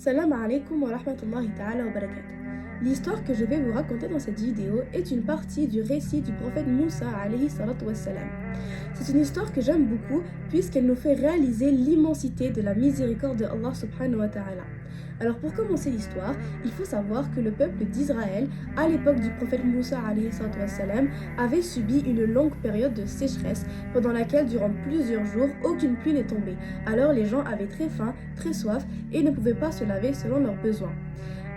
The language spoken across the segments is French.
Salam alaikum wa rahmatullahi ta'ala wa barakatuh. L'histoire que je vais vous raconter dans cette vidéo est une partie du récit du prophète Moussa alayhi salatu wassalam. C'est une histoire que j'aime beaucoup puisqu'elle nous fait réaliser l'immensité de la miséricorde de Allah subhanahu wa ta'ala. Alors pour commencer l'histoire, il faut savoir que le peuple d'Israël, à l'époque du prophète Moussa alayhi salatu wassalam, avait subi une longue période de sécheresse pendant laquelle durant plusieurs jours aucune pluie n'est tombée. Alors les gens avaient très faim, très soif et ne pouvaient pas se laver selon leurs besoins.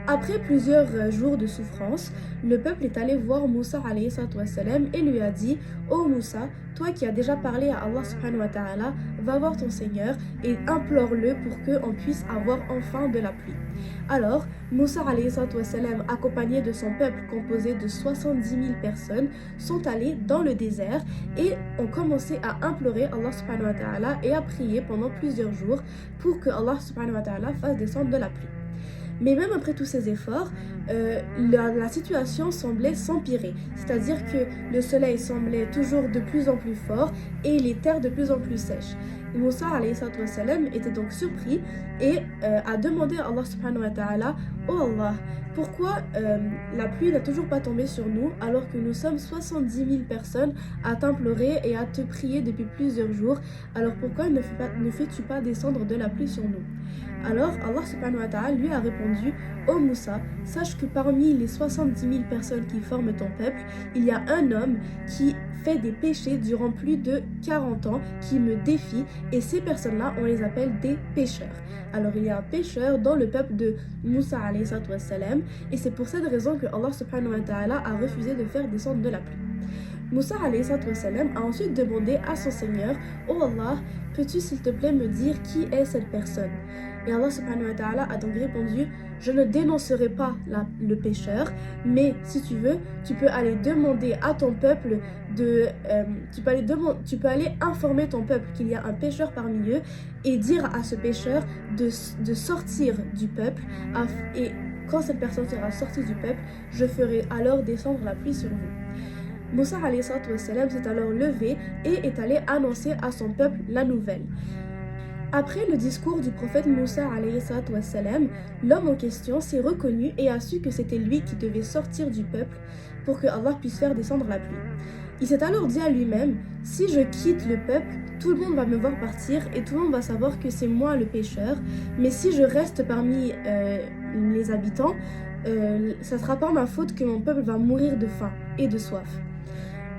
Après plusieurs jours de souffrance, le peuple est allé voir Moussa alayhi salatu wassalam et lui a dit: "Oh Moussa, toi qui as déjà parlé à Allah subhanahu wa ta'ala, va voir ton Seigneur et implore-le pour qu'on puisse avoir enfin de la pluie." Alors, Moussa alayhi salatu wassalam, accompagné de son peuple composé de 70 000 personnes, sont allés dans le désert et ont commencé à implorer Allah subhanahu wa ta'ala et à prier pendant plusieurs jours pour que Allah subhanahu wa ta'ala fasse descendre de la pluie. Mais même après tous ces efforts, la situation semblait s'empirer. C'est-à-dire que le soleil semblait toujours de plus en plus fort et les terres de plus en plus sèches. Moussa alayhi salatu wassalam était donc surpris et a demandé à Allah subhanahu wa ta'ala: "Oh Allah, pourquoi la pluie n'a toujours pas tombé sur nous alors que nous sommes 70 000 personnes à t'implorer et à te prier depuis plusieurs jours? Alors pourquoi ne fais-tu pas descendre de la pluie sur nous?" Alors Allah subhanahu wa ta'ala lui a répondu: "Oh Moussa, sache que parmi les 70 000 personnes qui forment ton peuple, il y a un homme qui fait des péchés durant plus de 40 ans, qui me défie, et ces personnes-là, on les appelle des pécheurs." Alors il y a un pécheur dans le peuple de Moussa alayhi salatu wassalam, et c'est pour cette raison que Allah subhanahu wa ta'ala a refusé de faire descendre de la pluie. Moussa alayhi salatu wassalam a ensuite demandé à son Seigneur: "Oh Allah, peux-tu s'il te plaît me dire qui est cette personne?" Et Allah subhanahu wa ta'ala a donc répondu: "Je ne dénoncerai pas le pécheur, mais si tu veux, tu peux aller demander à ton peuple tu peux aller informer ton peuple qu'il y a un pécheur parmi eux et dire à ce pécheur de sortir du peuple, et quand cette personne sera sortie du peuple, je ferai alors descendre la pluie sur vous." Moussa alayhi salatu wassalam s'est alors levé et est allé annoncer à son peuple la nouvelle. Après le discours du prophète Moussa alayhi salatu wassalam, l'homme en question s'est reconnu et a su que c'était lui qui devait sortir du peuple pour que Allah puisse faire descendre la pluie. Il s'est alors dit à lui-même: "Si je quitte le peuple, tout le monde va me voir partir et tout le monde va savoir que c'est moi le pécheur, mais si je reste parmi les habitants, ça sera pas ma faute que mon peuple va mourir de faim et de soif."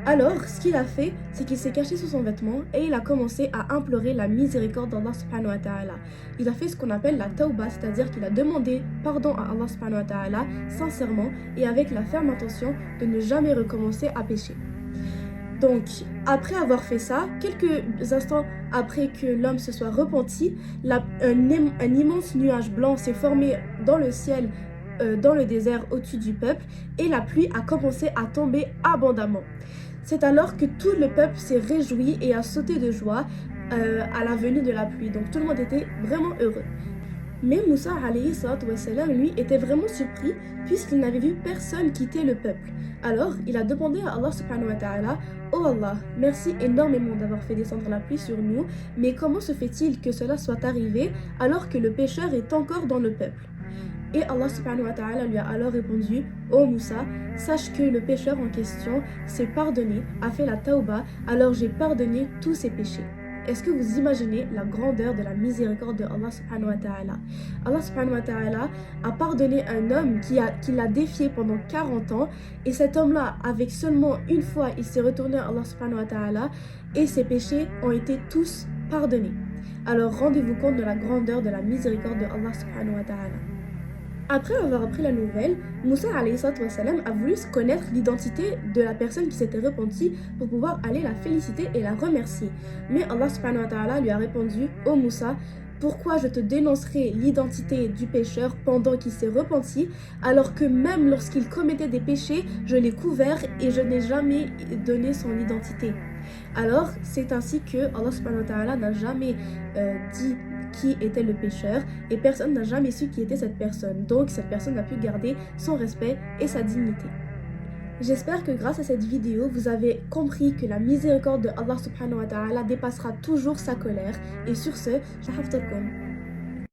Alors, ce qu'il a fait, c'est qu'il s'est caché sous son vêtement et il a commencé à implorer la miséricorde d'Allah subhanahu wa ta'ala. Il a fait ce qu'on appelle la tawbah, c'est-à-dire qu'il a demandé pardon à Allah subhanahu wa ta'ala sincèrement et avec la ferme intention de ne jamais recommencer à pécher. Donc, après avoir fait ça, quelques instants après que l'homme se soit repenti, un immense nuage blanc s'est formé dans le ciel, dans le désert au-dessus du peuple, et la pluie a commencé à tomber abondamment. C'est alors que tout le peuple s'est réjoui et a sauté de joie à la venue de la pluie. Donc tout le monde était vraiment heureux. Mais Moussa alayhi salatu wassalam, lui, était vraiment surpris puisqu'il n'avait vu personne quitter le peuple. Alors il a demandé à Allah subhanahu wa ta'ala: "Oh Allah, merci énormément d'avoir fait descendre la pluie sur nous, mais comment se fait-il que cela soit arrivé alors que le pécheur est encore dans le peuple?" Et Allah subhanahu wa ta'ala lui a alors répondu: "Oh Moussa, sache que le pécheur en question s'est pardonné, a fait la tawbah, alors j'ai pardonné tous ses péchés." Est-ce que vous imaginez la grandeur de la miséricorde de Allah subhanahu wa ta'ala? Allah subhanahu wa ta'ala a pardonné un homme qui l'a défié pendant 40 ans, et cet homme-là, avec seulement une fois, il s'est retourné à Allah subhanahu wa ta'ala et ses péchés ont été tous pardonnés. Alors rendez-vous compte de la grandeur de la miséricorde de Allah subhanahu wa ta'ala. Après avoir appris la nouvelle, Moussa alayhi salatu wassalam a voulu connaître l'identité de la personne qui s'était repentie pour pouvoir aller la féliciter et la remercier. Mais Allah subhanahu wa ta'ala lui a répondu: "Oh Moussa, pourquoi je te dénoncerai l'identité du pécheur pendant qu'il s'est repenti, alors que même lorsqu'il commettait des péchés, je l'ai couvert et je n'ai jamais donné son identité." Alors, c'est ainsi que Allah subhanahu wa ta'ala n'a jamais dit qui était le pécheur, et personne n'a jamais su qui était cette personne. Donc cette personne a pu garder son respect et sa dignité. J'espère que grâce à cette vidéo, vous avez compris que la miséricorde de Allah subhanahu wa ta'ala dépassera toujours sa colère. Et sur ce, je haftakum.